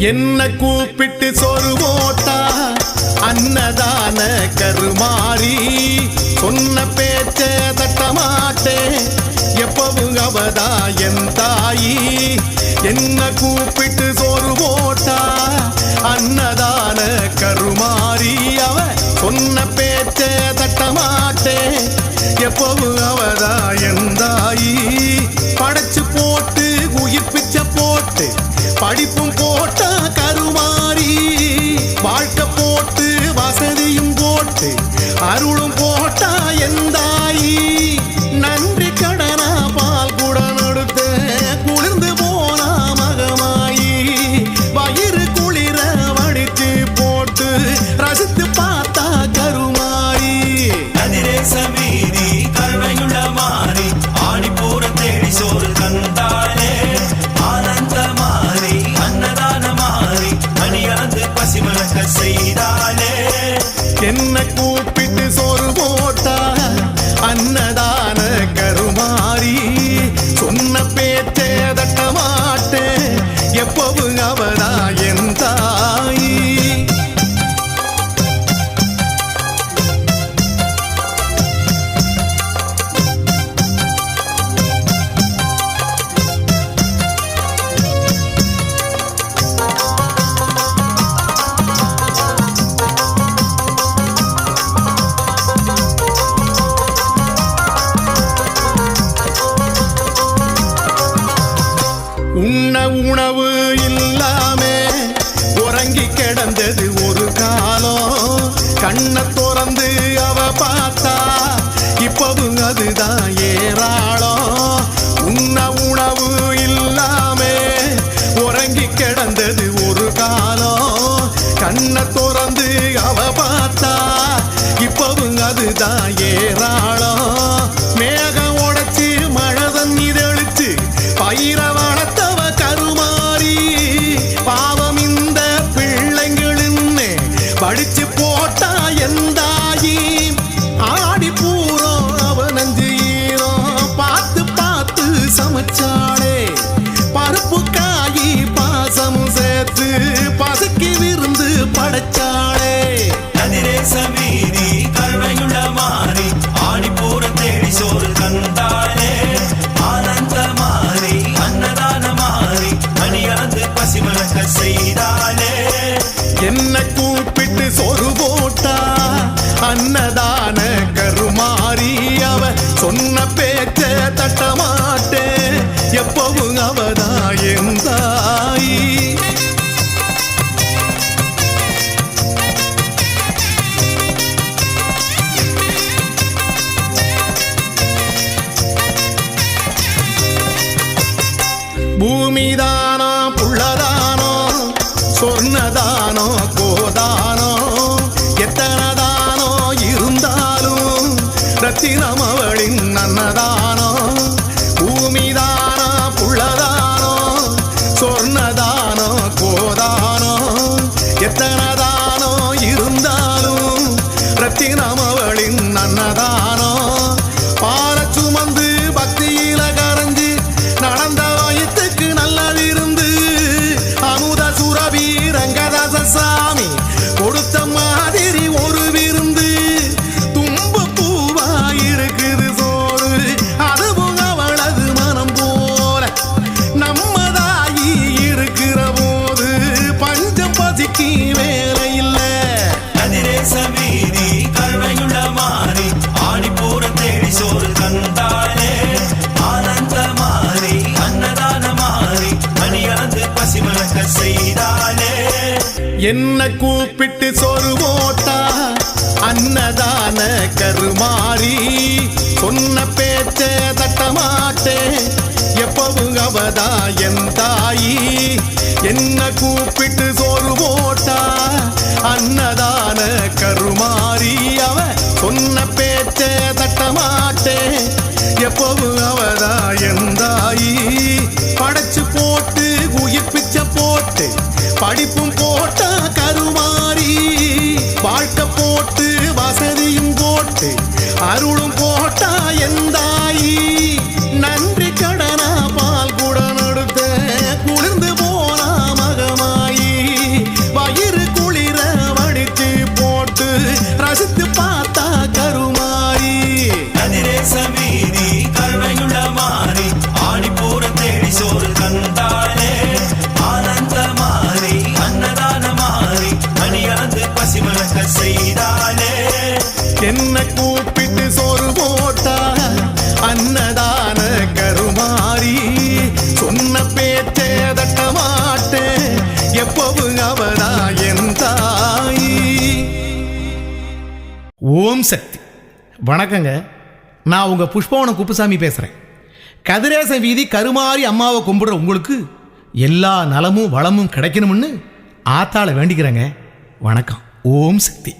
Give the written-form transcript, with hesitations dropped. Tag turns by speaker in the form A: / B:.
A: என்ன கூப்பிட்டு சோறு போட்டா அன்னதான கருமாறி சொன்ன பேச்ச தட்டமாட்டேன் எப்பவும் அவதா என் தாயி. என்ன கூப்பிட்டு சோறு போட்டா அன்னதான கருமாறி அவ சொன்ன பேச்ச தட்டமாட்டேன் எப்பவும் அவதா என் தாயி. படைச்சு போட்டு உயிர் பிச்சை போட்டு படிப்பும் போட்டா கருமாறி வாழ்க்கை போட்டு வசதியும் போட்டு அருளும் போட்டா எந்தாயி. நன்றி கடனா பால் கூட நடுத்த குளிர்ந்து போனா மகமாயி வயிறு குளிர வடிச்சு போட்டு ரசித்து பார்த்தா கருமாரி.
B: அதிரேசமீதி கருணையுள்ள மாறி ஆடி போற தேடி சோறு தந்தாளே ஆனந்த மாறி அன்னதான மாறி மணியாந்து பசிமலக்க செய்தாளே.
A: என்ன கூப்பிட்டு சோறு போட்டா அன்னதான கருமாரி சொன்ன பேச்சே தட்ட மாட்டேன் எப்பவும் அவதா என் தாயி. உண்ண உணவு இல்லாமே உறங்கி கிடந்தது ஒரு காலம். கண்ணை திறந்து அவ பார்த்தா இப்பவும் அதுதான் ஏராளம். உண்ண உணவு இல்லாமே உறங்கி கிடந்தது ஒரு காலம். கண்ணை திறந்து அவ பார்த்தா இப்பவும் அதுதான் ஏராளம். மேகம் உடைச்சு மழை தண்ணி தெளிச்சு பயிர வளர்த்தவ கருமாரி பாவம் இந்த பிள்ளைங்களுன்னு படிச்சு போட்டா எந்தாயி. ஆடி பூரம் அவ நஞ்சு ஈரம் பார்த்து பார்த்து சமைச்சாளே பருப்பு காயி பாசமும் சேர்த்து பசுக்கி விருந்து படைச்சாளே.
B: அதிரேசமீதி கருணையுள்ள மாறி ஆடி போற தேடி சோறு தந்தாளே ஆனந்த மாறி அன்னதான மாறி மணியாந்து பசிமலக்க செய்தாளே.
A: என்ன கூப்பிட்டு சோறு போட்டா அன்னதான கருமாரி அவ சொன்ன பேச்ச தட்ட மாட்டேன் எப்பவும் அவதா என் தாயி. பூமிதானோ புள்ளதானோ சொர்ணதானோ கோதானோ எத்தனதானோ இருந்தாலும் ரத்தினம் அவளின் அன்னதானோ. பூமிதானோ புள்ளதானோ சொர்ணதானோ கோதானோ எத்தனதானோ இருந்தாலும் ரத்தினம் அவளின் அன்னதானோ. பார சுமந்து பக்தியில கரைஞ்சு நடந்த வயிற்றுக்கு நல்லதிருந்து அமுத சுரபி ரங்கதாச சாமி கொடுத்த மாதிரி ஒரு விருந்து. தும்பு பூவா இருக்குது சோறு அதுவும் அவளது மனம் போல நம்மதாயி இருக்கிற போது பஞ்சம் பசிக்கு வேலை இல்லை.
B: அதிரேசமீதி கருணையுள்ள மாறி ஆடி போற தேடி சோறு தந்தாளே ஆனந்த மாறி அன்னதான மாறி மணியாந்து பசிமலக்க செய்தாளே.
A: என்ன கூப்பிட்டு சோறு போட்டா அன்னதான கருமாரி சொன்ன பேச்ச தட்ட மாட்டேன் எப்பவும் அவதா என் தாயி. என்ன கூப்பிட்டு சோறு போட்டா அன்னதான கருமாரி அவ சொன்ன பேச்ச தட்ட மாட்டேன் எப்பவும் அவதா என் தாயி. படைச்சு போட்டு உயிர் பிச்சை போட்டு படிப்பும் போட்டா கருமாரி வாழ்க்கை போட்டு வசதியும் போட்டு அருளும் போட்டா எந்தாயி. நன்றி கடனா பால் கூட நடுத்த குளிர்ந்து போனா மகமாயி.
B: பசி மறக்க செய்தாலே.
A: என்ன கூப்பிட்டு சோறு போட்டா அன்னதான கருமாறி சொன்ன பேச்சே தட்ட மாட்டேன் எப்பவும் அவதா என் தாய். ஓம் சக்தி. வணக்கங்க, நான் உங்க புஷ்பவனம் குப்புசாமி பேசுறேன். கதிரேச வீதி கருமாறி அம்மாவை கும்பிடுற உங்களுக்கு எல்லா நலமும் வளமும் கிடைக்கணும்னு ஆத்தாள வேண்டிக்கிறேங்க. வணக்கம். ஓம் சக்தி.